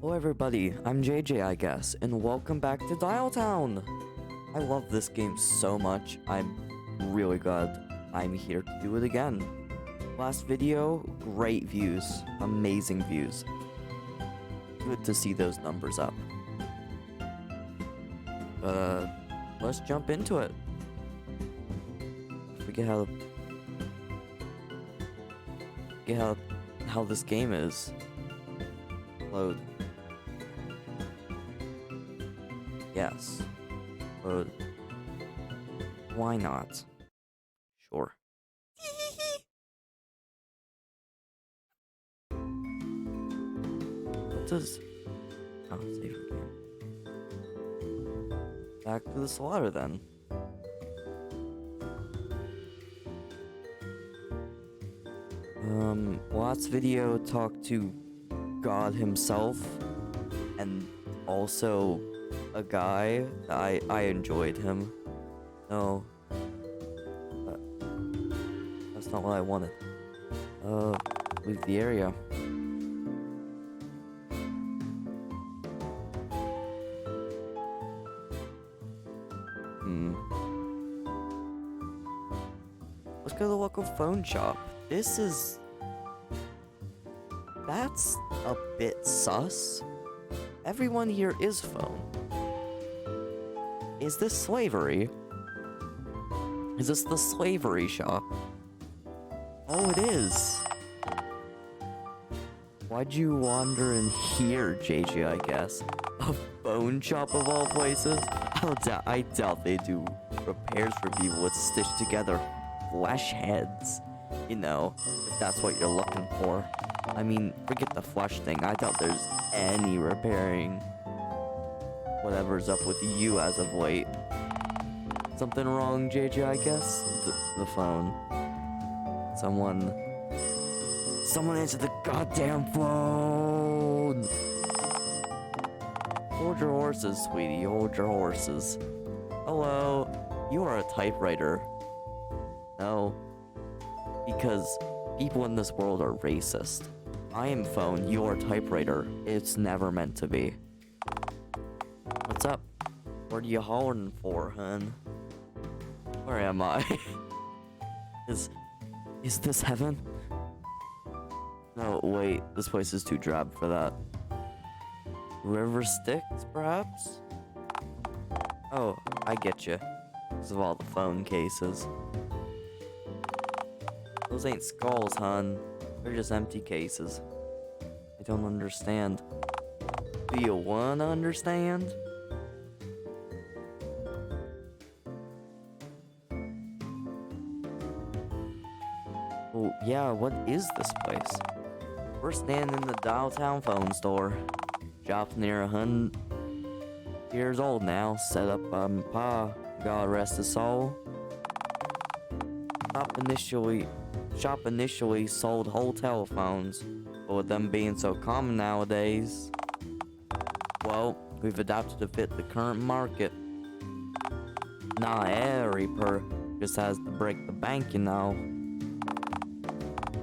Hello everybody, I'm JJ I guess, and welcome back to Dialtown! I love this game so much, I'm really glad I'm here to do it again. Last video, great views, amazing views. Good to see those numbers up. Let's jump into it. Forget how this game is. Load. Yes. Load. Why not? Sure. What does... Oh, save again. Back to the slaughter then. Last video talked to God himself, and also a guy. I enjoyed him. No. That's not what I wanted. Leave the area. Let's go to the local phone shop. That's a bit sus. Everyone here is phone. Is this slavery? Is this the slavery shop? Oh, it is. Why'd you wander in here, JJ, I guess? A phone shop of all places? I doubt they do repairs for people with stitched together flesh heads. You know, if that's what you're looking for. I mean, forget the flesh thing. I doubt there's any repairing whatever's up with you as of late. Something wrong, JJ, I guess? The phone. Someone answer the goddamn phone! Hold your horses, sweetie. Hold your horses. Hello? You are a typewriter. No. Because people in this world are racist. I am phone, you're typewriter. It's never meant to be. What's up? What are you hollering for, hun? Where am I? Is this heaven? No, wait, this place is too drab for that. River Styx, perhaps? Oh, I get you. Because of all the phone cases. Those ain't skulls, hun. They're just empty cases. I don't understand. Do you wanna understand? Oh, yeah, what is this place? We're standing in the Dialtown phone store. Shop's near 100 years old now. Set up by my pa. God rest his soul. Shop initially sold whole telephones, but with them being so common nowadays, well, we've adapted to fit the current market. Not every just has to break the bank, you know.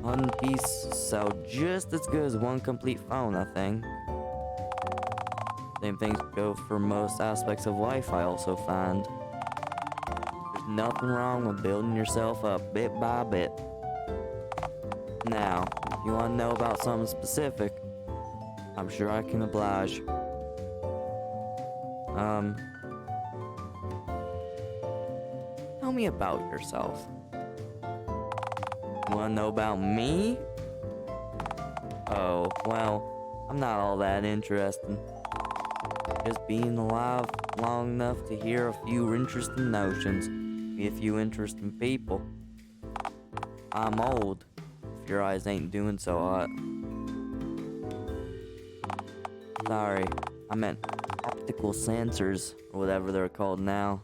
One piece sell just as good as one complete phone, I think. Same things go for most aspects of life, I also find. There's nothing wrong with building yourself up bit by bit. Now, if you want to know about something specific, I'm sure I can oblige. Tell me about yourself. You want to know about me? Oh, well, I'm not all that interesting. Just being alive long enough to hear a few interesting notions, meet a few interesting people. I'm old, if your eyes ain't doing so hot. Sorry, I meant optical sensors, or whatever they're called now.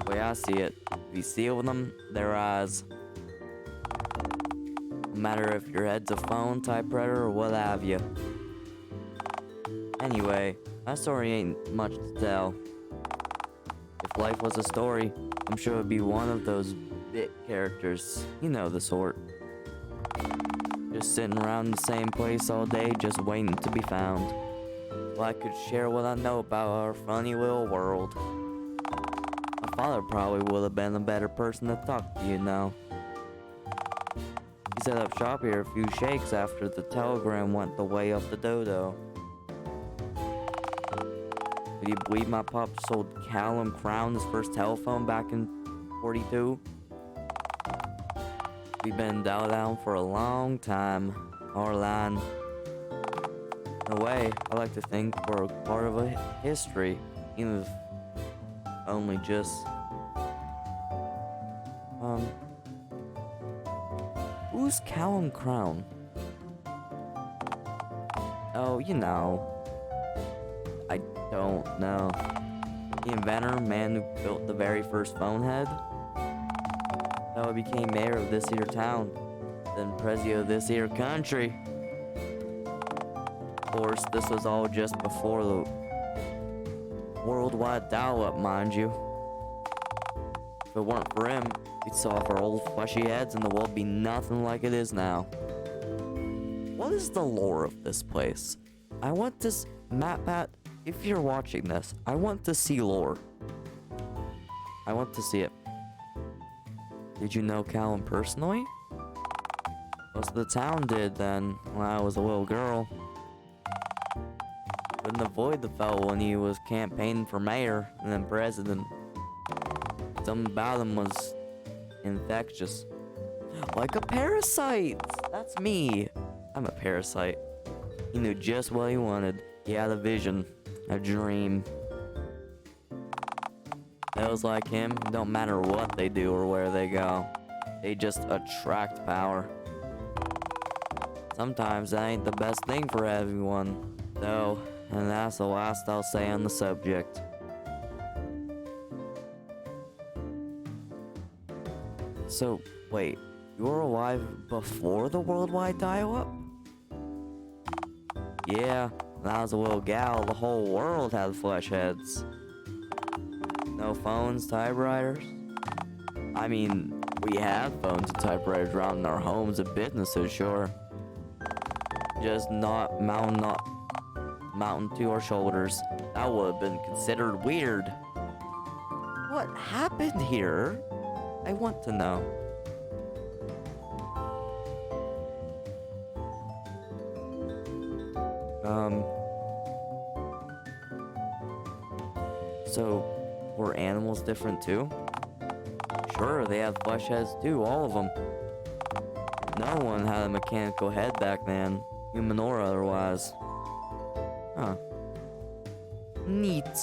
The way I see it, if you seal them, they're eyes. No matter if your head's a phone, typewriter, or what have you. Anyway, my story ain't much to tell. If life was a story, I'm sure it'd be one of those bit characters. You know the sort. Just sitting around in the same place all day, just waiting to be found. So I could share what I know about our funny little world. My father probably would have been a better person to talk to, you know. He set up shop here a few shakes after the telegram went the way of the dodo. Would you believe my pop sold Callum Crown his first telephone back in 42? We've been in Dialtown for a long time. Our line. In a way, I like to think we're a part of a history, even if only just. Who's Callum Crown? Oh, you know. I don't know. The inventor, man who built the very first phone head. How he became mayor of this here town, then Prezio of this here country. Of course, this was all just before the worldwide dial-up, mind you. If it weren't for him, we'd still have our old fleshy heads and the world be nothing like it is now. What is the lore of this place? I want this map, Pat. If you're watching this, I want to see lore. I want to see it. Did you know Callum personally? Most of the town did then, when I was a little girl. Couldn't avoid the fellow when he was campaigning for mayor and then president. Something about him was infectious. Like a parasite! That's me! I'm a parasite. He knew just what he wanted. He had a vision. A dream. Those like him, don't matter what they do or where they go. They just attract power. Sometimes that ain't the best thing for everyone, though, and that's the last I'll say on the subject. So, wait, you were alive before the worldwide dial-up? Yeah, when I was a little gal, the whole world had flesh heads. No phones, typewriters? I mean, we had phones and typewriters around in our homes and businesses, sure. Just not mountain to our shoulders. That would have been considered weird. What happened here? I want to know. So, were animals different too? Sure, they have flesh heads too, all of them. No one had a mechanical head back then, human or otherwise. Huh. Neat.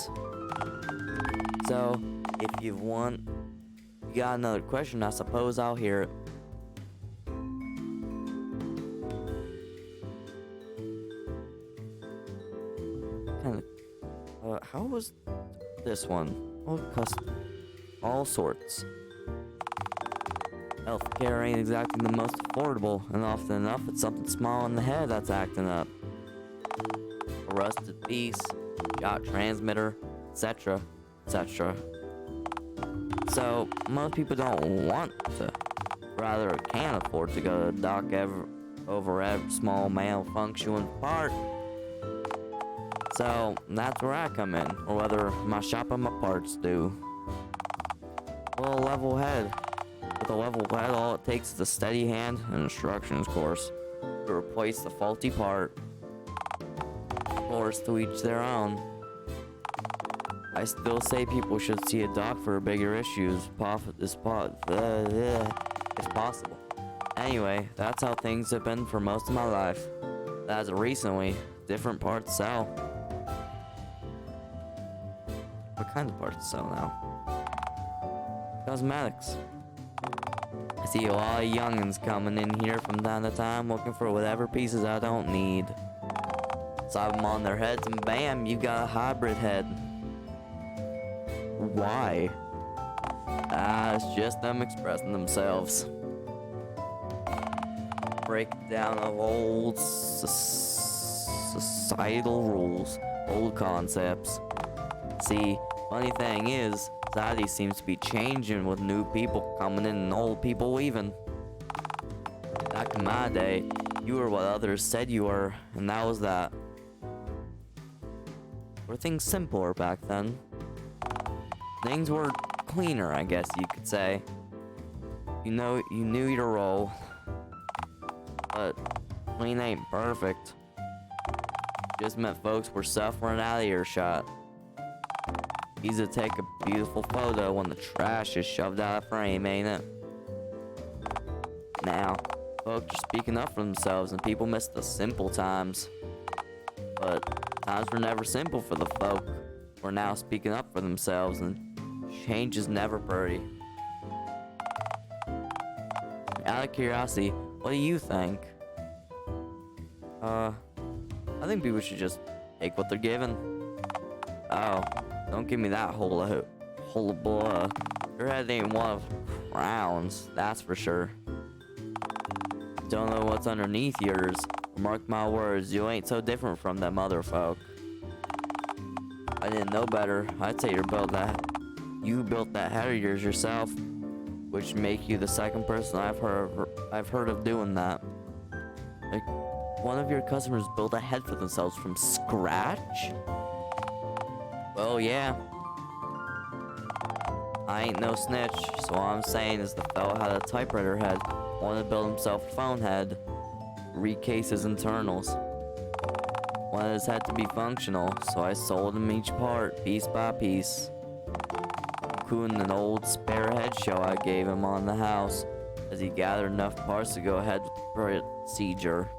So, if you got another question, I suppose I'll hear it. How was this one? Well, all sorts. Healthcare ain't exactly the most affordable, and often enough it's something small in the head that's acting up. A rusted piece, shot transmitter, etc., etc. So, most people don't want to, rather can't afford to go to the doc over every small malfunctioning part. So, that's where I come in, or whether my shop and my parts do. Well, a level head. With a level head, all it takes is a steady hand and instructions course to replace the faulty part. Of course, to each their own. I still say people should see a doc for bigger issues if possible. Anyway, that's how things have been for most of my life. As of recently, different parts sell. What kind of parts sell now? Cosmetics. I see a lot of youngins coming in here from time to time looking for whatever pieces I don't need. Slap them on their heads and bam, you got a hybrid head. Why? It's just them expressing themselves. Breakdown of old societal rules, old concepts. See, funny thing is, society seems to be changing with new people coming in and old people leaving. Back in my day, You were what others said you were, and that was that. Were things simpler back then? Things were cleaner, I guess you could say. You knew your role. But clean ain't perfect. Just meant folks were suffering out of earshot. Easy to take a beautiful photo when the trash is shoved out of frame, ain't it? Now, folks are speaking up for themselves and people miss the simple times. But times were never simple for the folk who are now speaking up for themselves, and change is never pretty. Out of curiosity, what do you think? I think people should just take what they're given. Oh, don't give me that whole of blah. Your head ain't one of crowns, that's for sure. Don't know what's underneath yours. Mark my words, you ain't so different from them other folk. I didn't know better. I'd say you built that head of yours yourself, which make you the second person I've heard of doing that. Like, one of your customers built a head for themselves from scratch? Well, yeah. I ain't no snitch, so all I'm saying is the fellow had a typewriter head, wanted to build himself a phone head, recase his internals. Wanted his head to be functional, so I sold him each part, piece by piece. Including an old spare head show I gave him on the house, as he gathered enough parts to go ahead with the procedure.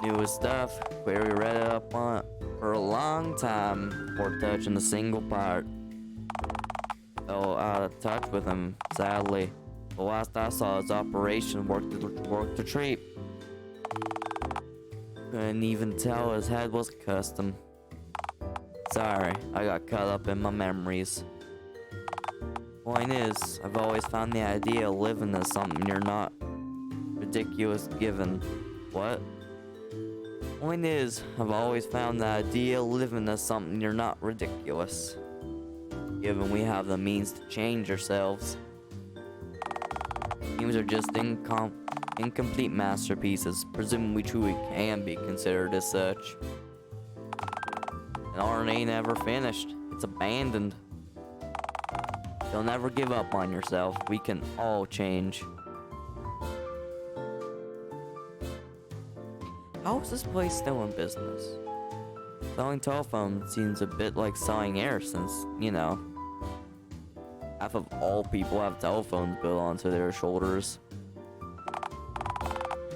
Knew his stuff, query read it up on it for a long time before touching a single part. Fell out of touch with him, sadly. The last I saw, his operation worked a treat. Couldn't even tell his head was custom. Sorry, I got caught up in my memories. Point is, I've always found the idea of living as something you're not ridiculous given. What? Point is, I've always found the idea of living as something you're not ridiculous, given we have the means to change ourselves. Humans are just incomplete masterpieces, presuming we truly can be considered as such. And art ain't ever finished, it's abandoned. Don't ever give up on yourself, we can all change. How is this place still in business? Selling telephones seems a bit like selling air since, you know, half of all people have telephones built onto their shoulders.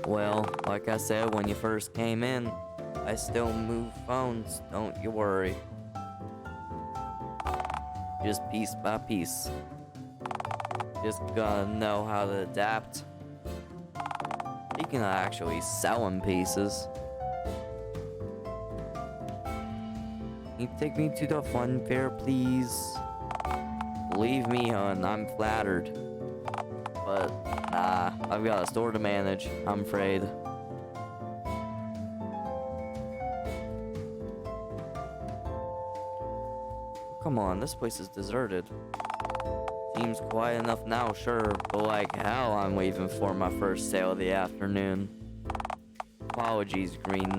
Well, like I said when you first came in, I still move phones, don't you worry. Just piece by piece. Just gotta know how to adapt. Speaking of actually selling pieces, can you take me to the fun fair, please? Believe me, hon, I'm flattered. But, nah, I've got a store to manage, I'm afraid. Come on, this place is deserted. Seems quiet enough now, sure, but like hell I'm waiting for my first sale of the afternoon. Apologies, Green.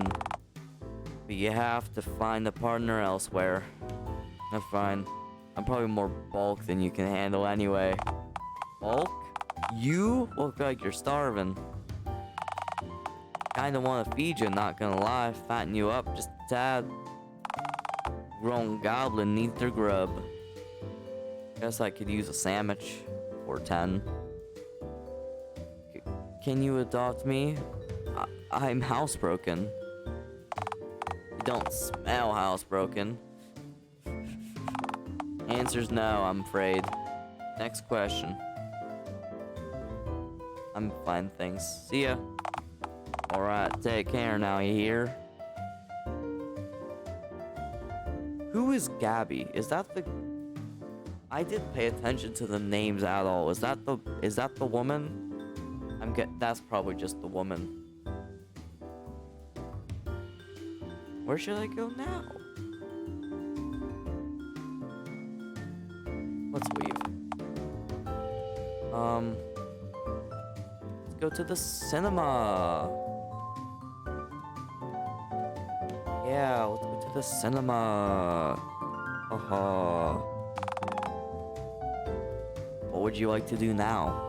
But you have to find a partner elsewhere. That's fine. I'm probably more bulk than you can handle anyway. Bulk? You look like you're starving. Kinda wanna feed you, not gonna lie. Fatten you up just a tad. Grown goblin needs their grub. Guess I could use a sandwich. Or 10. Can you adopt me? I'm housebroken. You don't smell housebroken. Answer's no, I'm afraid. Next question. I'm fine, thanks. See ya. Alright, take care now, you hear? Who is Gabby? Is that the... I didn't pay attention to the names at all. Is that the woman? That's probably just the woman. Where should I go now? Let's leave. Let's go to the cinema. Yeah, let's go to the cinema. What would you like to do now?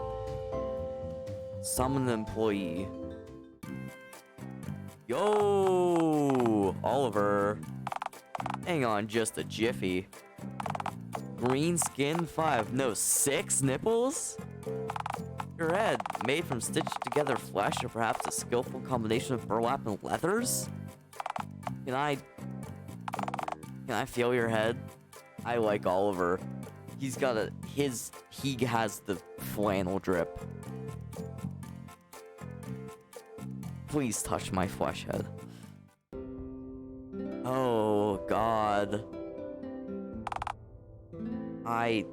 Summon an employee. Yo, Oliver. Hang on just a jiffy. Green skin 5, no 6 nipples? Your head, made from stitched together flesh or perhaps a skillful combination of burlap and leathers? Can I feel your head? I like Oliver. He has the flannel drip. Please touch my flesh head. Oh, God. You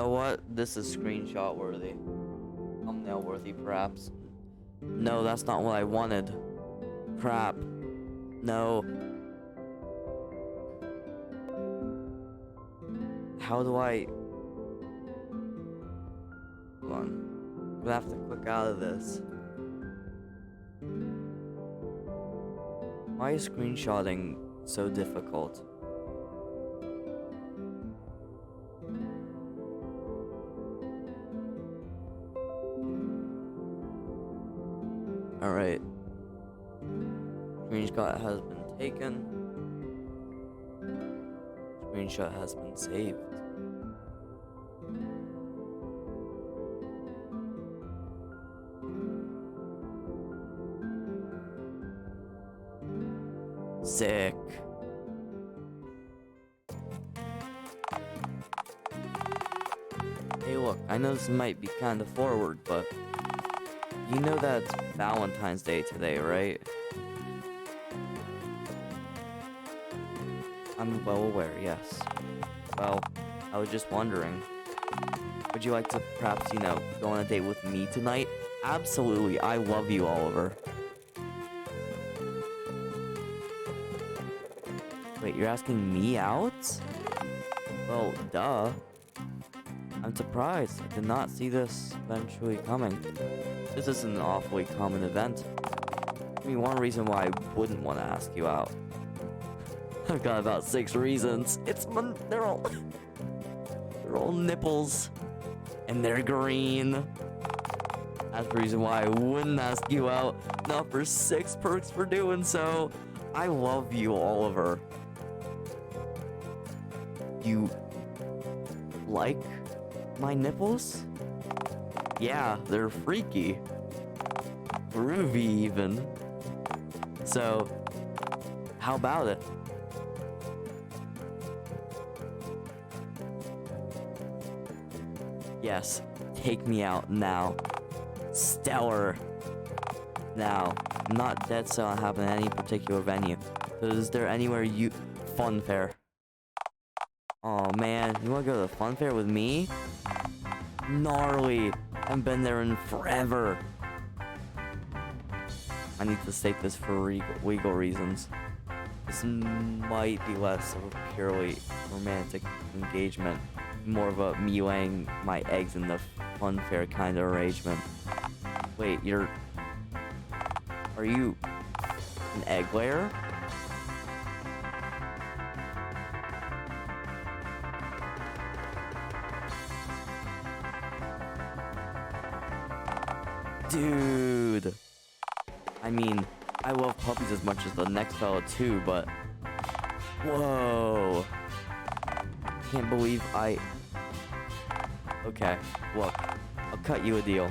know what? This is screenshot worthy. Thumbnail worthy, perhaps. No, that's not what I wanted. Crap. No. How do I... Hold on. I'm gonna have to click out of this. Why is screenshotting so difficult? Alright. Screenshot has been taken. Screenshot has been saved. Sick. Hey look, I know this might be kind of forward, but you know that it's Valentine's Day today, right? I'm well aware, yes. Well, I was just wondering, would you like to perhaps, go on a date with me tonight? Absolutely, I love you, Oliver. Wait, you're asking me out? Well, duh. I'm surprised. I did not see this eventually coming. This is an awfully common event. Give me one reason why I wouldn't want to ask you out. I've got about 6 reasons. They're all nipples. And they're green. That's the reason why I wouldn't ask you out. Not for 6 perks for doing so. I love you, Oliver. You like my nipples? Yeah, they're freaky. Groovy even. So, how about it? Yes, take me out now. Stellar. Now, I'm not dead set on having any particular venue. So is there anywhere Fun fair. Oh man, you wanna go to the fun fair with me? Gnarly. I haven't been there in forever. I need to state this for legal reasons. This might be less of a purely romantic engagement, more of a me laying my eggs in the fun fair kind of arrangement. Wait, are you an egg layer? Dude. I mean, I love puppies as much as the next fella too, but... Whoa. Can't believe Okay, look. I'll cut you a deal.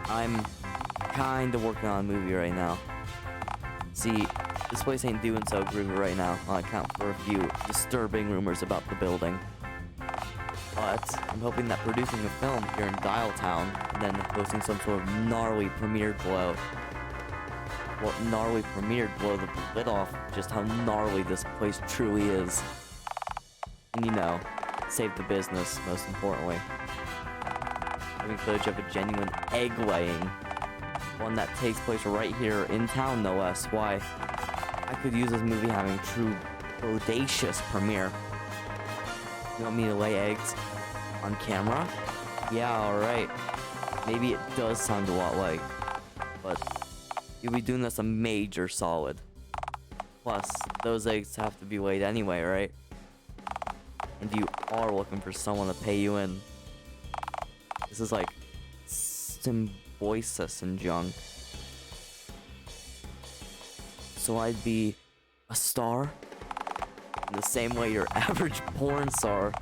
I'm kinda working on a movie right now. See, this place ain't doing so groovy right now, on account for a few disturbing rumors about the building. But I'm hoping that producing a film here in Dialtown and then hosting some sort of gnarly premiere blow. Well, gnarly premiere blow the lid off just how gnarly this place truly is. And save the business, most importantly. Having footage of a genuine egg laying. One that takes place right here in town, no less. Why? I could use this movie having a true bodacious premiere. You want me to lay eggs on camera? Yeah, alright. Maybe it does sound a lot like, but you'll be doing us a major solid. Plus, those eggs have to be weighed anyway, right? And you are looking for someone to pay you in. This is like symbiosis and junk. So I'd be a star in the same way your average porn star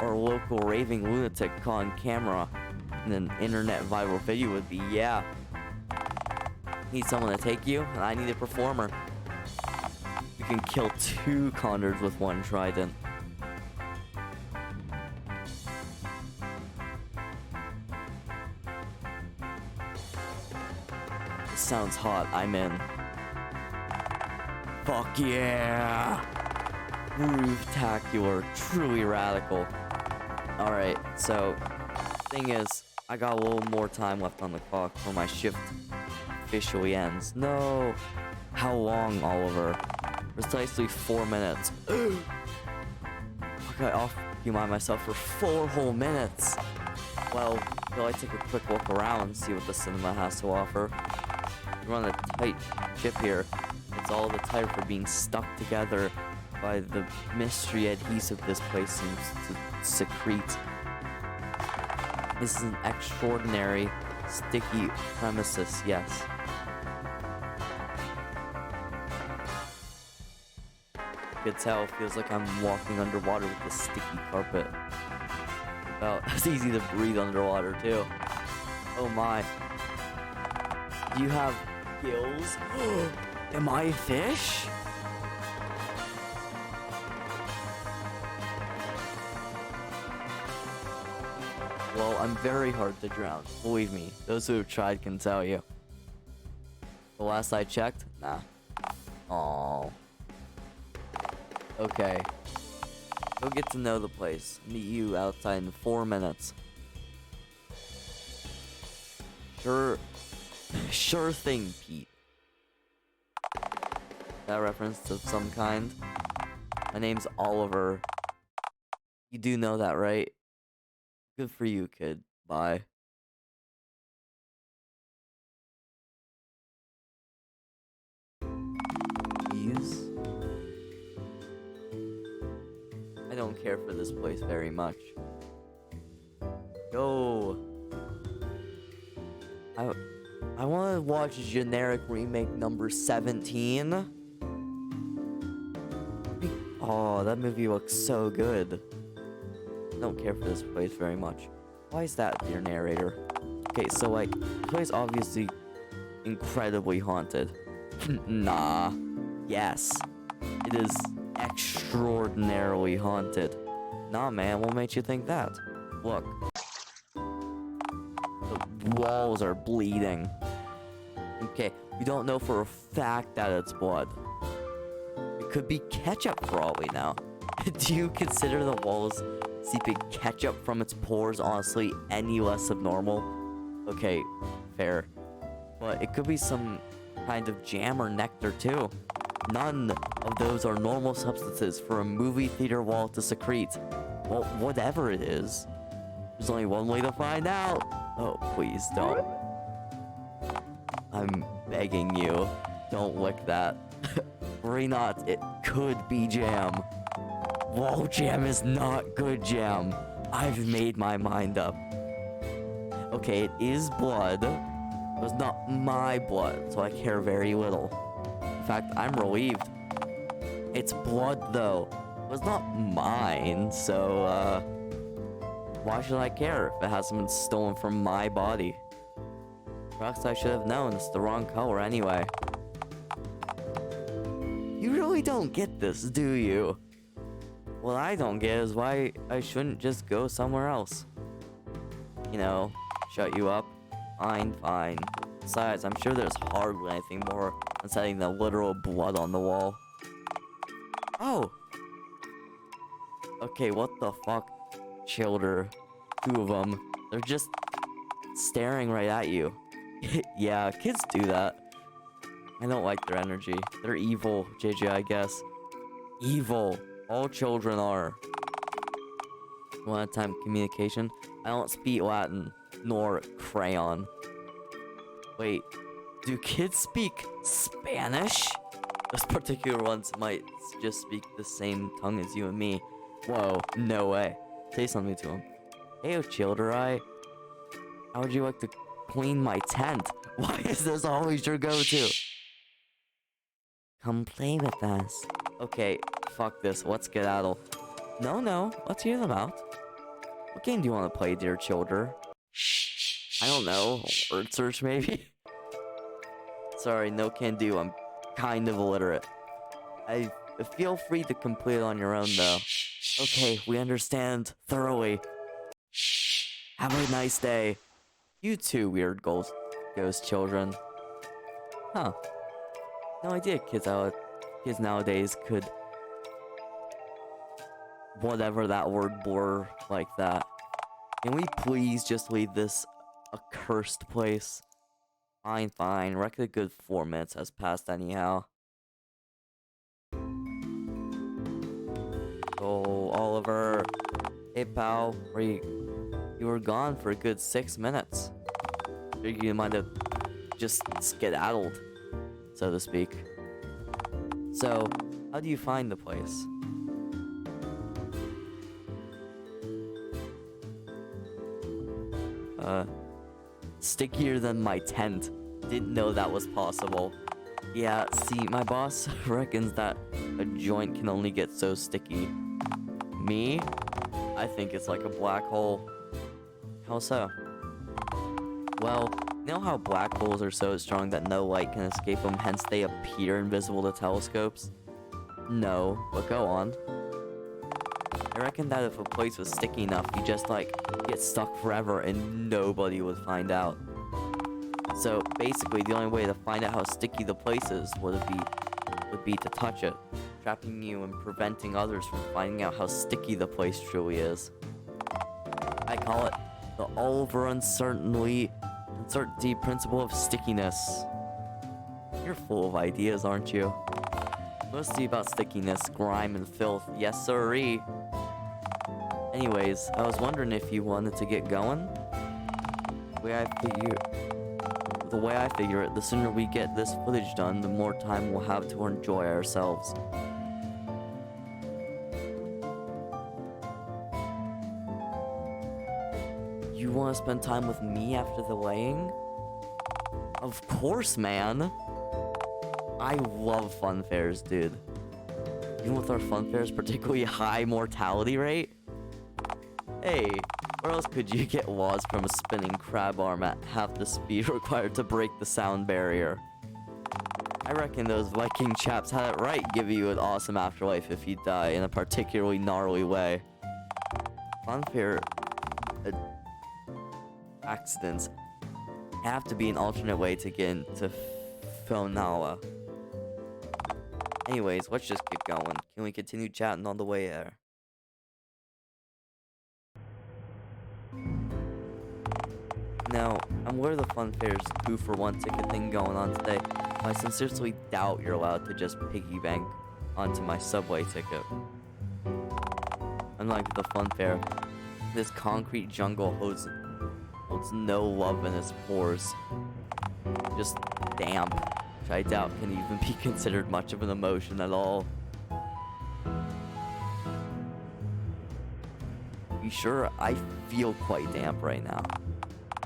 or local raving lunatic caught on camera in an internet viral video would be. Yeah. Need someone to take you, and I need a performer. You can kill 2 condors with 1 trident. This sounds hot. I'm in. Fuck yeah! Groove-tacular, truly radical. Alright, so, thing is, I got a little more time left on the clock before my shift officially ends. No! How long, Oliver? Precisely 4 minutes. Okay, I'll occupy myself for 4 whole minutes. Well, will I take a quick look around and see what the cinema has to offer? We're on a tight ship here. It's all the tighter for being stuck together by the mystery adhesive this place seems to secrete. This is an extraordinary, sticky premises, yes. You could tell, it feels like I'm walking underwater with this sticky carpet. About it's easy to breathe underwater, too. Oh my. Do you have gills? Am I a fish? Well, I'm very hard to drown. Believe me, those who have tried can tell you. The last I checked, nah. Aww. Okay. Go get to know the place. Meet you outside in 4 minutes. Sure thing, Pete. That reference of some kind. My name's Oliver. You do know that, right? Good for you, kid. Bye. Please? I don't care for this place very much. Go. I want to watch generic remake number 17. Oh, that movie looks so good. I don't care for this place very much. Why is that, dear narrator? Okay, so like, the place obviously incredibly haunted. Nah. Yes. It is extraordinarily haunted. Nah, man, what makes you think that? Look. The walls are bleeding. Okay, we don't know for a fact that it's blood. It could be ketchup for all we know. Do you consider the walls seeping ketchup from its pores honestly any less abnormal? Okay, fair. But it could be some kind of jam or nectar too. None of those are normal substances for a movie theater wall to secrete. Well, whatever it is. There's only one way to find out. Oh, please don't. I'm begging you. Don't lick that. Worry not, it could be jam. Wall jam is not good jam. I've made my mind up. Okay, it is blood. But it's not my blood, so I care very little. In fact, I'm relieved. It's blood, though. It was not mine, so, why should I care if it hasn't been stolen from my body? Perhaps I should have known it's the wrong color anyway. You really don't get this, do you? What I don't get is why I shouldn't just go somewhere else. You know, shut you up. Fine. Besides, I'm sure there's hardly anything more than setting the literal blood on the wall. Oh! Okay, what the fuck? Childer. 2 of them. They're just staring right at you. Yeah, kids do that. I don't like their energy. They're evil, JJ, I guess. Evil. All children are. One-time communication. I don't speak Latin. nor crayon. Wait, do kids speak Spanish? Those particular ones might just speak the same tongue as you and me. Whoa, no way. Say something to him. Hey, Children, how would you like to clean my tent? Why is this always your go-to? Come play with us. Okay, fuck this. Let's skedaddle. No, let's hear them out. What game do you want to play, dear children? I don't know. Word search, maybe? Sorry, no can do. I'm kind of illiterate. Feel free to complete it on your own, though. Okay, we understand thoroughly. Have a nice day. You too, weird ghost children. Huh. No idea kids nowadays could... whatever that word bore like that. Can we please just leave this accursed place? Fine. Reckon a good 4 minutes has passed anyhow. Oh, Oliver. Hey, pal. You were gone for a good 6 minutes. Figured you might have just skedaddled, so to speak. So, how do you find the place? Stickier than my tent. Didn't know that was possible. Yeah, see, my boss reckons that a joint can only get so sticky. Me? I think it's like a black hole. How so? Well, you know how black holes are so strong that no light can escape them, hence they appear invisible to telescopes? No, but go on. I reckon that if a place was sticky enough, you just, like, get stuck forever and nobody would find out. So, basically, the only way to find out how sticky the place is would be to touch it, trapping you and preventing others from finding out how sticky the place truly is. I call it the Oliver uncertainty principle of stickiness. You're full of ideas, aren't you? Mostly about stickiness, grime, and filth. Yes, sirree. Anyways, I was wondering if you wanted to get going? The way I figure it, the sooner we get this footage done, the more time we'll have to enjoy ourselves. You want to spend time with me after the weighing? Of course, man! I love fun fairs, dude. Even with our fun fairs particularly high mortality rate? Hey, where else could you get lost from a spinning crab arm at half the speed required to break the sound barrier? I reckon those Viking chaps had it right giving you an awesome afterlife if you die in a particularly gnarly way. Fun fair accidents have to be an alternate way to get into Fonawa. Anyways, let's just get going. Can we continue chatting on the way there? Now, I'm aware the fun fair's 2-for-1 ticket thing going on today. I sincerely doubt you're allowed to just piggy bank onto my subway ticket. Unlike the fun fair, this concrete jungle holds no love in its pores. Just damp, which I doubt can even be considered much of an emotion at all. You sure? I feel quite damp right now.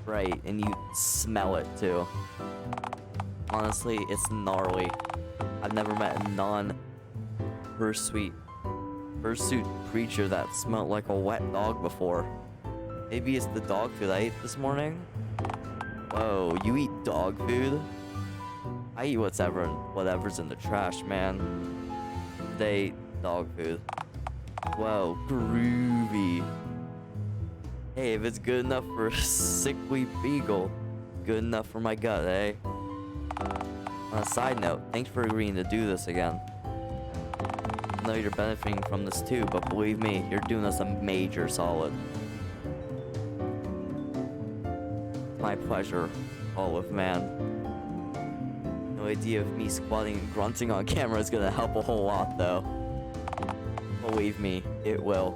Right, and you smell it too. Honestly, it's gnarly. I've never met a non-fursuit creature that smelled like a wet dog before. Maybe it's the dog food I ate this morning? Whoa, you eat dog food? I eat whatever's in the trash, man. Today, dog food. Whoa, groovy. Hey, if it's good enough for a sickly beagle, good enough for my gut, eh? On a side note, thanks for agreeing to do this again. I know you're benefiting from this too, but believe me, you're doing us a major solid. My pleasure, Olive man. No idea if me squatting and grunting on camera is gonna help a whole lot, though. Believe me, it will.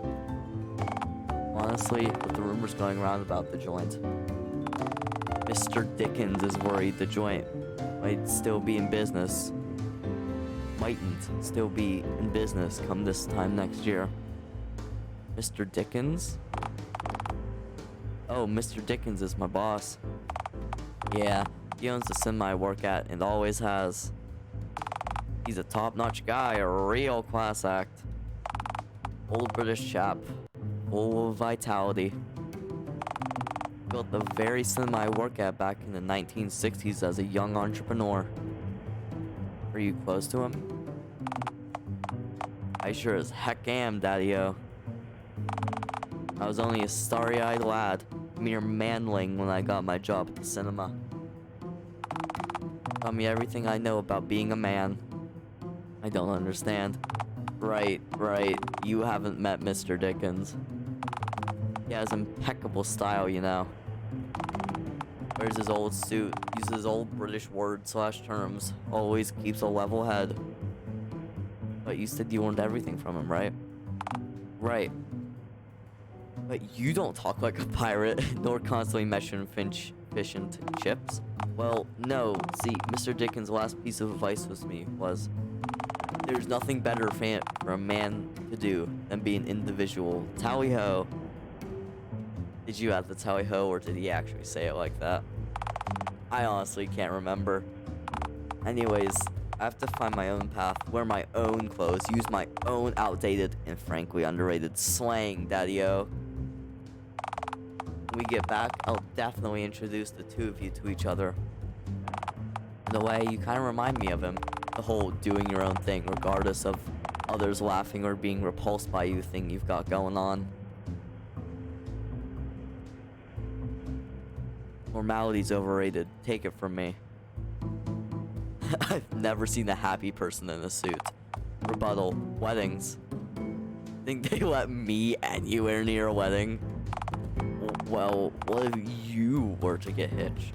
Honestly, with the rumors going around about the joint, Mr. Dickens is worried the joint might still be in business. Mightn't still be in business come this time next year. Mr. Dickens? Oh, Mr. Dickens is my boss. Yeah, he owns the cinema I work at and always has. He's a top-notch guy, a real class act. Old British chap, full of vitality. Built the very cinema I work at back in the 1960s as a young entrepreneur. Were you close to him? I sure as heck am, Daddy-o. I was only a starry-eyed lad, a mere manling when I got my job at the cinema. Taught me everything I know about being a man. I don't understand. Right, you haven't met Mr. Dickens. He has impeccable style, you know. Wears his old suit, uses old British words/terms, always keeps a level head. But you said you learned everything from him, right? Right. But you don't talk like a pirate, nor constantly mention fish and chips. Well, no. See, Mr. Dickens' last piece of advice with me was, there's nothing better for a man to do than be an individual. Tally-ho. Did you add the tally-ho, or did he actually say it like that? I honestly can't remember. Anyways, I have to find my own path, wear my own clothes, use my own outdated and frankly underrated slang, Daddy-o. When we get back, I'll definitely introduce the two of you to each other. In a way, you kind of remind me of him. The whole doing your own thing, regardless of others laughing or being repulsed by you thing you've got going on. Normality's overrated. Take it from me. I've never seen a happy person in a suit. Rebuttal. Weddings. Think they let me anywhere near a wedding? Well, what if you were to get hitched?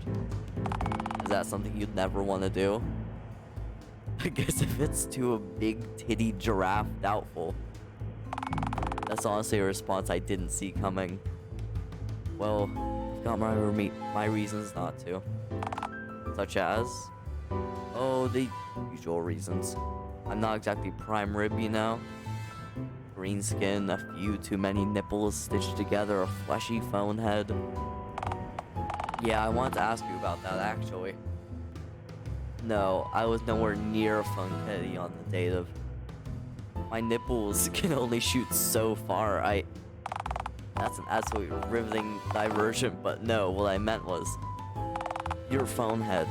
Is that something you'd never want to do? I guess if it's to a big-titty giraffe, doubtful. That's honestly a response I didn't see coming. Well, I've got my reasons not to. Such as? Oh, the usual reasons. I'm not exactly prime rib, you know? Green skin, a few too many nipples stitched together, a fleshy phone head. Yeah, I wanted to ask you about that, actually. No, I was nowhere near a fun kitty on the date of. My nipples can only shoot so far. That's an absolutely riveting diversion, but no, what I meant was your phone head.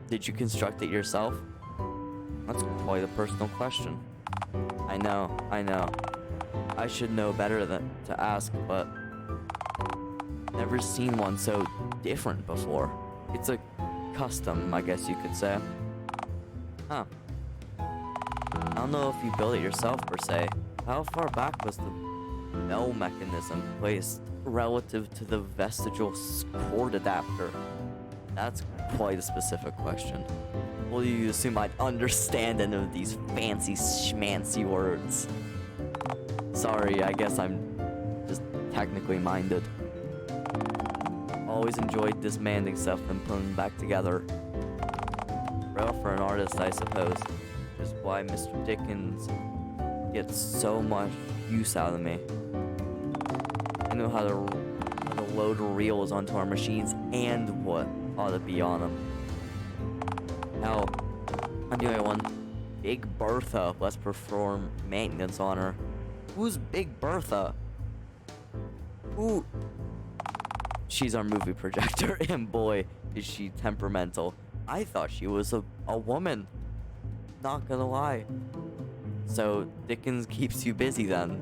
Did you construct it yourself? That's quite a personal question. I know. I should know better than to ask, but never seen one so different before. It's a custom, I guess you could say. Huh. I don't know if you built it yourself per se. How far back was the bell mechanism placed relative to the vestigial cord adapter? That's quite a specific question. Well, you assume I'd understand any of these fancy schmancy words. Sorry, I guess I'm just technically minded. Always enjoyed dismantling stuff and putting it back together. Well, for an artist, I suppose. Which is why Mr. Dickens gets so much use out of me. I know how to load reels onto our machines and what ought to be on them. Hell, I'm the only one. Big Bertha, let's perform maintenance on her. Who's Big Bertha? Who? She's our movie projector, and boy, is she temperamental. I thought she was a woman. Not gonna lie. So, Dickens keeps you busy then?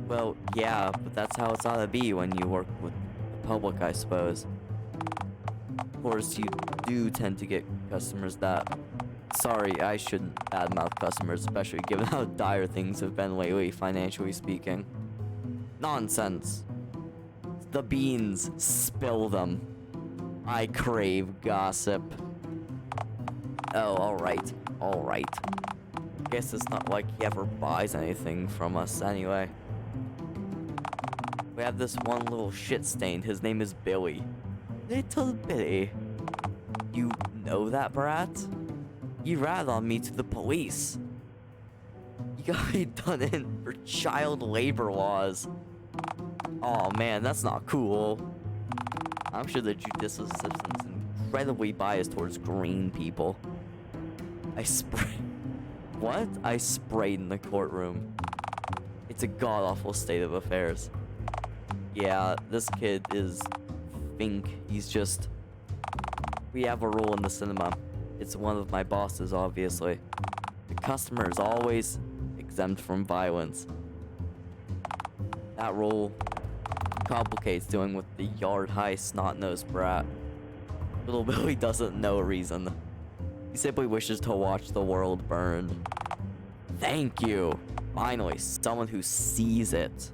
Well, yeah, but that's how it's ought to be when you work with the public, I suppose. Of course, you do tend to get customers that... Sorry, I shouldn't badmouth customers, especially given how dire things have been lately, financially speaking. Nonsense. The beans, spill them. I crave gossip. Oh, alright. Guess it's not like he ever buys anything from us anyway. We have this one little shit stain, his name is Billy. Little bitty. You know that, brat? You ratted on me to the police. You got me done in for child labor laws. Oh man, that's not cool. I'm sure the judicial system's incredibly biased towards green people. I sprayed. What? I sprayed in the courtroom. It's a god-awful state of affairs. Yeah, this kid is Fink. He's just... We have a rule in the cinema. It's one of my bosses, obviously. The customer is always exempt from violence. That rule complicates dealing with the yard-high snot-nosed brat. Little Billy doesn't know a reason. He simply wishes to watch the world burn. Thank you! Finally, someone who sees it.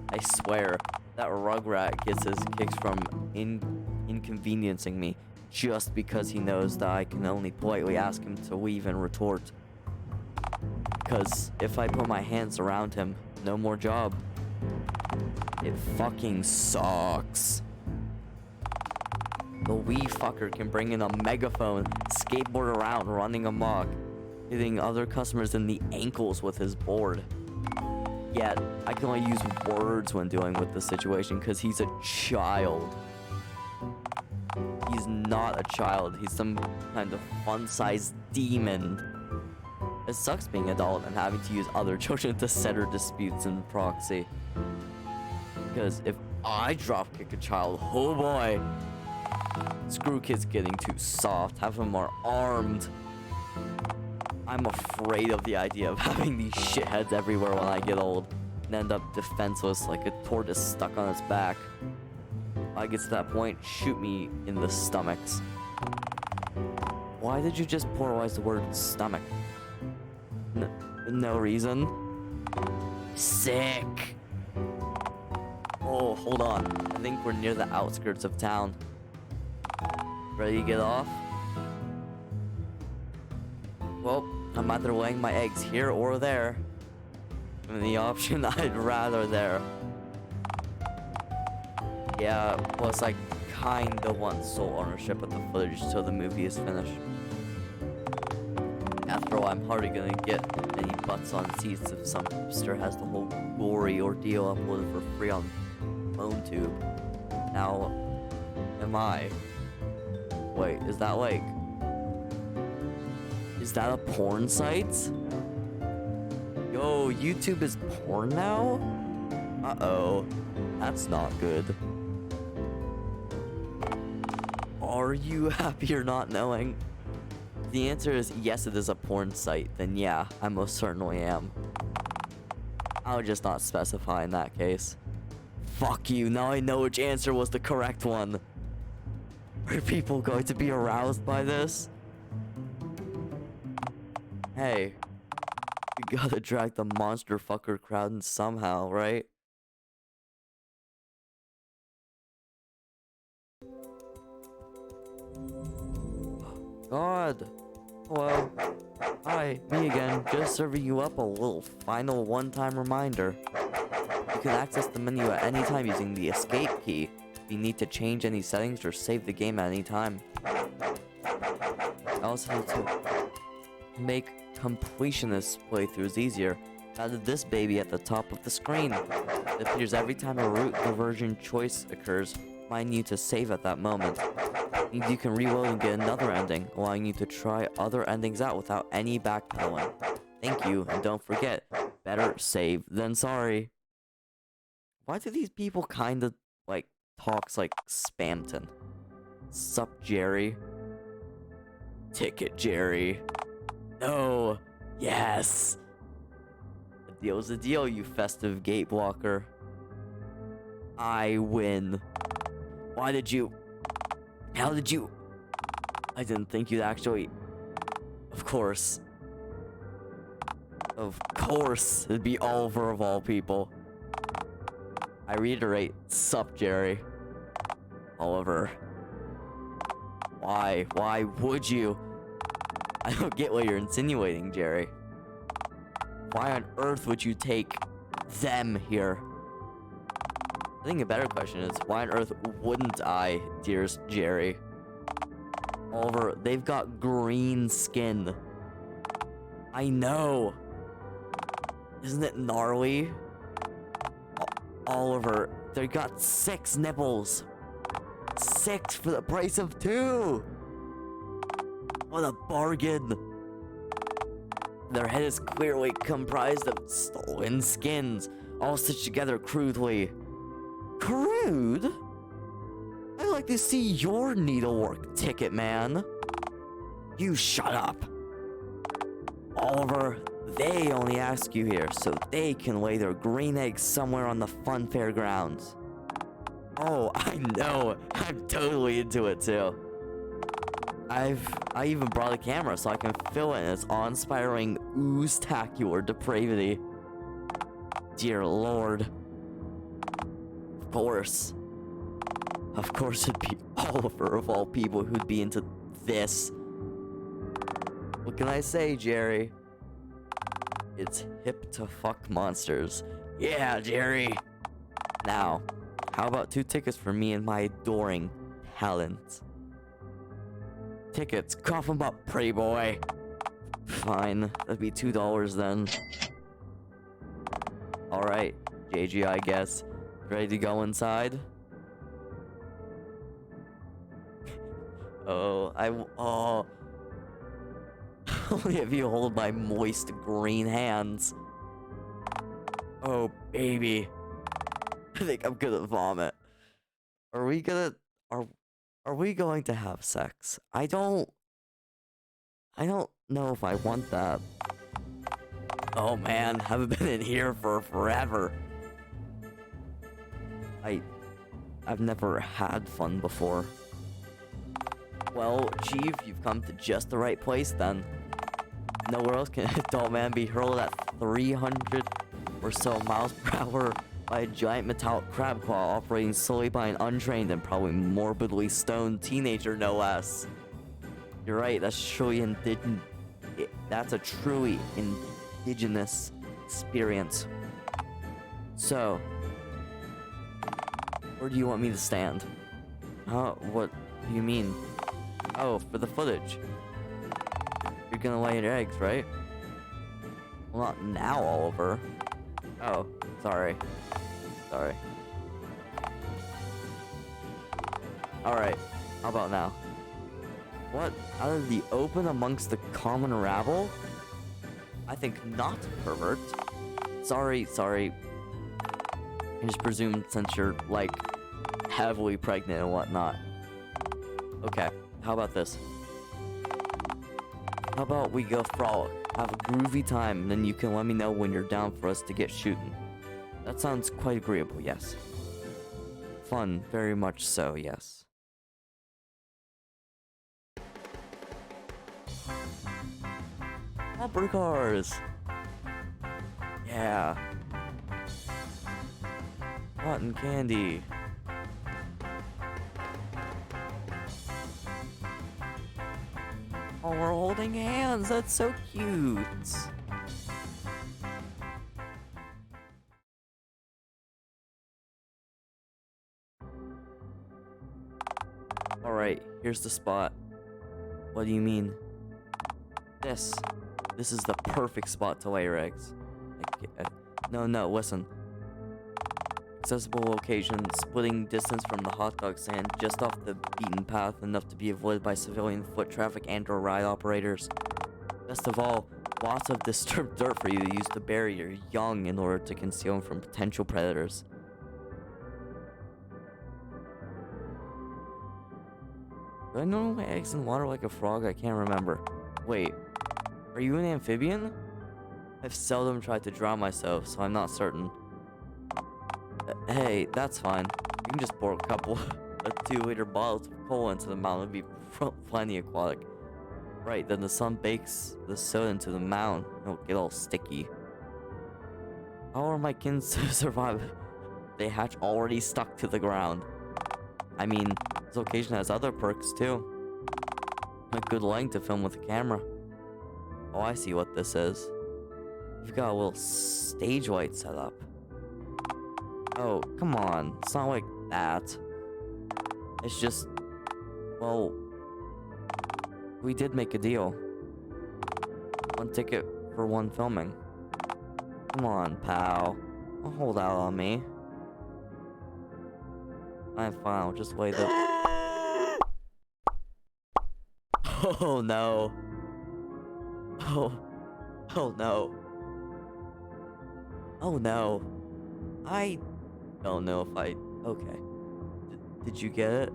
I swear, that rugrat gets his kicks from inconveniencing me just because he knows that I can only politely ask him to leave and retort. Because if I put my hands around him, no more job. It fucking sucks. The wee fucker can bring in a megaphone, skateboard around, running amok, hitting other customers in the ankles with his board. Yet, I can only use words when dealing with the situation because he's a child. He's not a child. He's some kind of fun-sized demon. It sucks being adult and having to use other children to settle disputes in proxy. Because if I drop kick a child, oh boy. Screw kids getting too soft. Have them more armed. I'm afraid of the idea of having these shitheads everywhere when I get old and end up defenseless like a tortoise stuck on its back. When I get to that point, shoot me in the stomachs. Why did you just pluralize the word stomach? No reason. Sick. Oh, hold on. I think we're near the outskirts of town. Ready to get off? Well, I'm either laying my eggs here or there. Given the option, I'd rather there. Yeah, plus I kinda want sole ownership of the footage till the movie is finished. After all, I'm hardly gonna get any butts on seats if some hipster has the whole gory ordeal uploaded for free on PhoneTube. Now, am I? Wait, is that like... Is that a porn site? Yo, YouTube is porn now? Uh-oh. That's not good. Are you happy or not knowing? If the answer is yes, it is a porn site, then yeah, I most certainly am. I'll just not specify in that case. Fuck you, now I know which answer was the correct one. Are people going to be aroused by this? Hey, you gotta drag the monster fucker crowd in somehow, right? God. Hello. Hi, me again, just serving you up a little final one-time reminder. You can access the menu at any time using the escape key. If you need to change any settings or save the game at any time. Also, to make completionist playthroughs easier, I added this baby at the top of the screen. It appears every time a route diversion choice occurs, reminding you to save at that moment. You can reload and get another ending, allowing you to try other endings out without any backpedaling. Thank you, and don't forget, better save than sorry. Why do these people kinda, like, talks like Spamton? Sup, Jerry? Ticket, Jerry. No! Yes! A deal's a deal, you festive gate blocker. I win. Why did you... How did you... I didn't think you'd actually... Of course. Of course, it'd be Oliver of all people. I reiterate, sup, Jerry. Oliver. Why? Why would you? I don't get what you're insinuating, Jerry. Why on earth would you take them here? I think a better question is, why on earth wouldn't I, dearest Jerry? Oliver, they've got green skin. I know. Isn't it gnarly? Oliver, they got 6 nipples. 6 for the price of 2. What a bargain. Their head is clearly comprised of stolen skins, all stitched together crudely. Crude? I'd like to see your needlework ticket, man. You shut up. Oliver, they only ask you here so they can lay their green eggs somewhere on the fun fairgrounds. Oh, I know. I'm totally into it too. I even brought a camera so I can film it in its awe-inspiring ooze-tacular depravity. Dear Lord. Of course it'd be Oliver of all people who'd be into this. What can I say, Jerry? It's hip to fuck monsters. Yeah, Jerry. Now, how about 2 tickets for me and my adoring talent? Tickets, cough 'em up, pretty boy. Fine, that'd be $2 then. Alright, JG, I guess. Ready to go inside? Oh. Only if you hold my moist green hands. Oh, baby. I think I'm gonna vomit. Are we going to have sex? I don't know if I want that. Oh man, haven't been in here for forever. I've never had fun before. Well, Chief, you've come to just the right place then. Nowhere else can an adult man be hurled at 300 or so miles per hour by a giant metallic crab claw operating solely by an untrained and probably morbidly stoned teenager, no less. You're right, that's a truly indigenous experience. So, where do you want me to stand? Huh? What do you mean? Oh, for the footage. You're gonna lay your eggs, right? Well, not now, Oliver. Oh, sorry. Alright, how about now? What? Out of the open amongst the common rabble? I think not, pervert. Sorry. I just presumed since you're, like, heavily pregnant and whatnot. Okay, how about this? How about we go frolic, have a groovy time, and then you can let me know when you're down for us to get shooting. That sounds quite agreeable, yes. Fun, very much so, yes. Bumper cars! Yeah. Cotton candy. Oh, we're holding hands. That's so cute. Alright, here's the spot. What do you mean? This is the perfect spot to lay your eggs. No, listen. Accessible location, splitting distance from the hot dog stand, just off the beaten path, enough to be avoided by civilian foot traffic and/or ride operators. Best of all, lots of disturbed dirt for you to use to bury your young in order to conceal them from potential predators. Do I know my eggs in water like a frog? I can't remember. Wait, are you an amphibian? I've seldom tried to drown myself, so I'm not certain. Hey, that's fine. You can just pour a couple of 2-liter bottles of cola into the mound. It'll be plenty aquatic. Right, then the sun bakes the soda into the mound. It'll get all sticky. How are my kin to survive? They hatch already stuck to the ground. I mean, this location has other perks too. A good lighting to film with a camera. Oh, I see what this is. You've got a little stage light set up. Oh, come on. It's not like that. It's just... Well... We did make a deal. 1 ticket for 1 filming. Come on, pal. Don't hold out on me. I'm fine, I'll just wait the... Oh no. Oh. Oh no. Oh no. I don't know if I... Okay. Did you get it?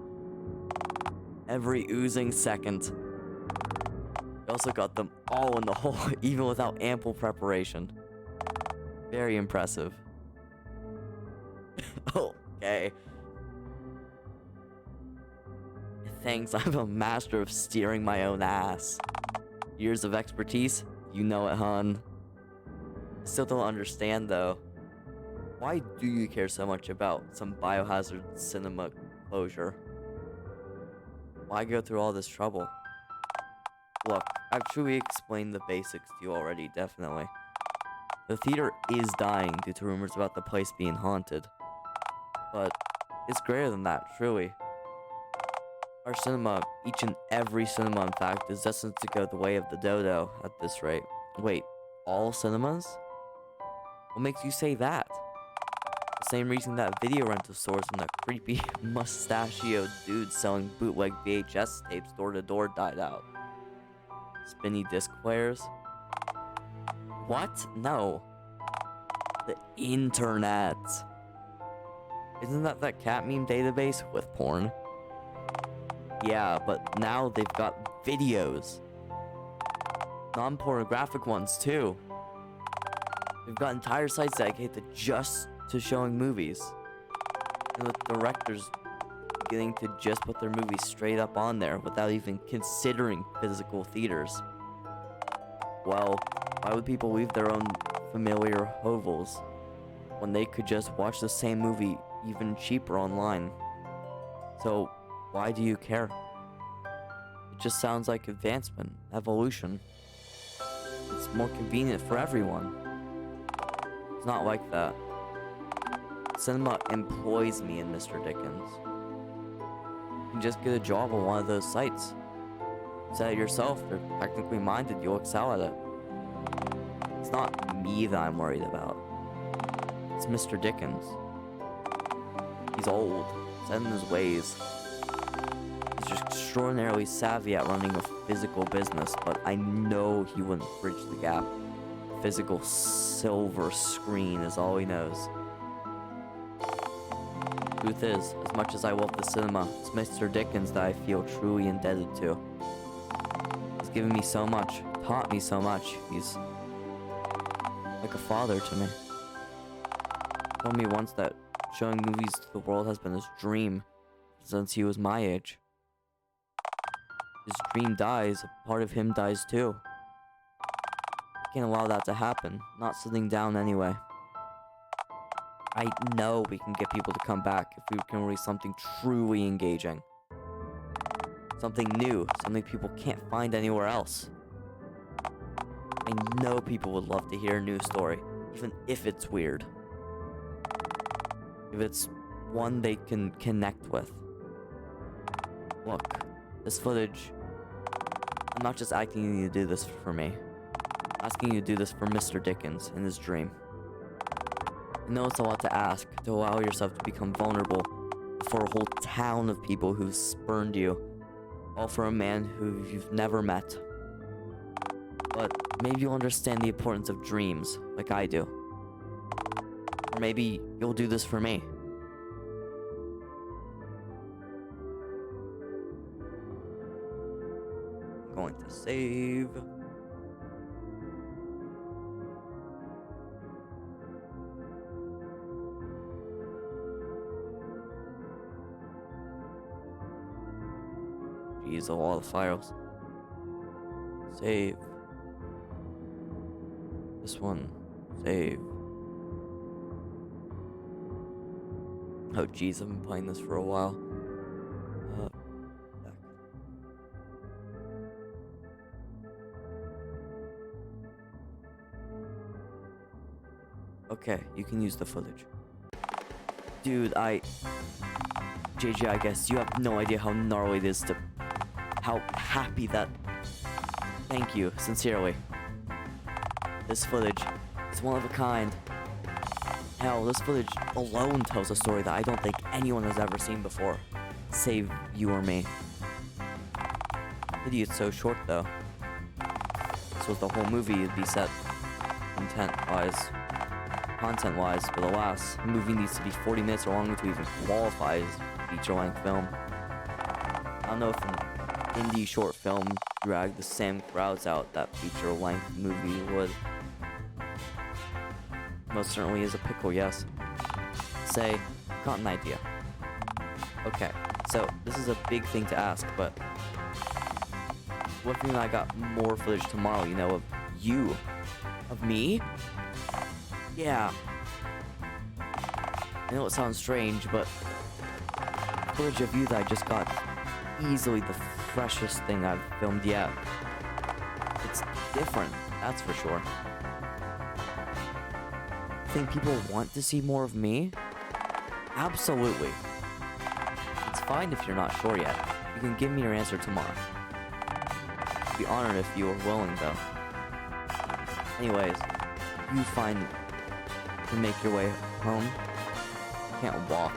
Every oozing second. I also got them all in the hole, even without ample preparation. Very impressive. Okay. Thanks, I'm a master of steering my own ass. Years of expertise? You know it, hun. I still don't understand, though. Why do you care so much about some biohazard cinema closure? Why go through all this trouble? Look, I've truly explained the basics to you already, definitely. The theater is dying due to rumors about the place being haunted. But it's greater than that, truly. Our cinema, each and every cinema in fact, is destined to go the way of the dodo at this rate. Wait, all cinemas? What makes you say that? The same reason that video rental stores and the creepy mustachioed dudes selling bootleg VHS tapes door to door died out. Spinny disc players? What? No. The internet. Isn't that cat meme database with porn? Yeah, but now they've got videos. Non-pornographic ones, too. They've got entire sites dedicated just to showing movies. And with directors getting to just put their movies straight up on there without even considering physical theaters. Well, why would people leave their own familiar hovels when they could just watch the same movie even cheaper online? So, why do you care? It just sounds like advancement, evolution. It's more convenient for everyone. It's not like that. Cinema employs me and Mr. Dickens. You can just get a job on one of those sites. Set it yourself, they're technically minded, you'll excel at it. It's not me that I'm worried about. It's Mr. Dickens. He's old, set in his ways. He's just extraordinarily savvy at running a physical business, but I know he wouldn't bridge the gap. Physical silver screen is all he knows. Truth is, as much as I love the cinema, it's Mr. Dickens that I feel truly indebted to. He's given me so much, taught me so much. He's like a father to me. He told me once that showing movies to the world has been his dream since he was my age. His dream dies, a part of him dies too. I can't allow that to happen, not sitting down anyway. I know we can get people to come back if we can release something truly engaging. Something new, something people can't find anywhere else. I know people would love to hear a new story, even if it's weird. If it's one they can connect with. Look, this footage, I'm not just asking you to do this for me. I'm asking you to do this for Mr. Dickens and his dream. I know it's a lot to ask, to allow yourself to become vulnerable before a whole town of people who've spurned you, all for a man who you've never met. But maybe you'll understand the importance of dreams, like I do. Or maybe you'll do this for me. I'm going to save. Jeez, a lot of files. Save. This one. Save. Oh jeez, I've been playing this for a while. Back. Okay, you can use the footage. Dude, JJ, I guess you have no idea how gnarly it is to... How happy that... Thank you, sincerely. This footage is one of a kind. Hell, this footage alone tells a story that I don't think anyone has ever seen before. Save you or me. Pity it's so short, though. So the whole movie would be set content-wise, but alas, the movie needs to be 40 minutes or longer to even qualify as feature-length film. I don't know if an indie short film dragged the same crowds out that feature-length movie would. Most certainly is a pickle, yes. Say, got an idea. Okay, so this is a big thing to ask, but what if I got more footage tomorrow, you know, of you? Of me? Yeah. I know it sounds strange, but footage of you that I just got easily the freshest thing I've filmed yet. It's different, that's for sure. Think people want to see more of me? Absolutely. It's fine if you're not sure yet. You can give me your answer tomorrow. I'd be honored if you were willing, though. Anyways, you find to make your way home. Can't walk.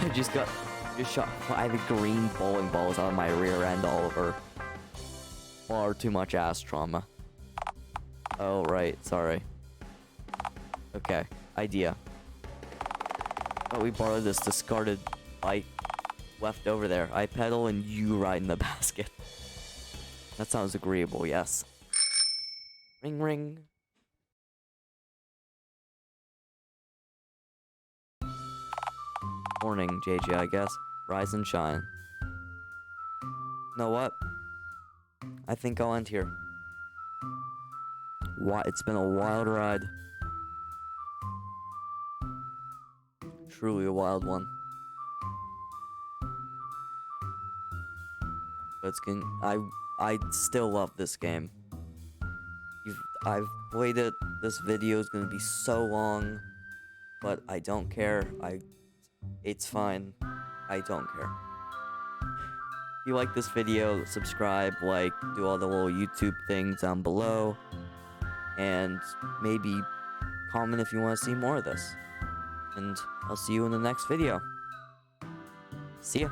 I just shot 5 green bowling balls out of my rear end all over. Far too much ass trauma. Oh, right, sorry. Okay, idea. Oh, we borrowed this discarded bike left over there. I pedal and you ride in the basket. That sounds agreeable, yes. Ring ring. Morning, JJ, I guess. Rise and shine. You know what? I think I'll end here. It's been a wild ride. Truly a wild one. But it's getting... I still love this game. I've played it. This video is gonna be so long, but I don't care. It's fine. I don't care. If you like this video, subscribe, like, do all the little YouTube things down below, and maybe comment if you want to see more of this. And I'll see you in the next video. See ya.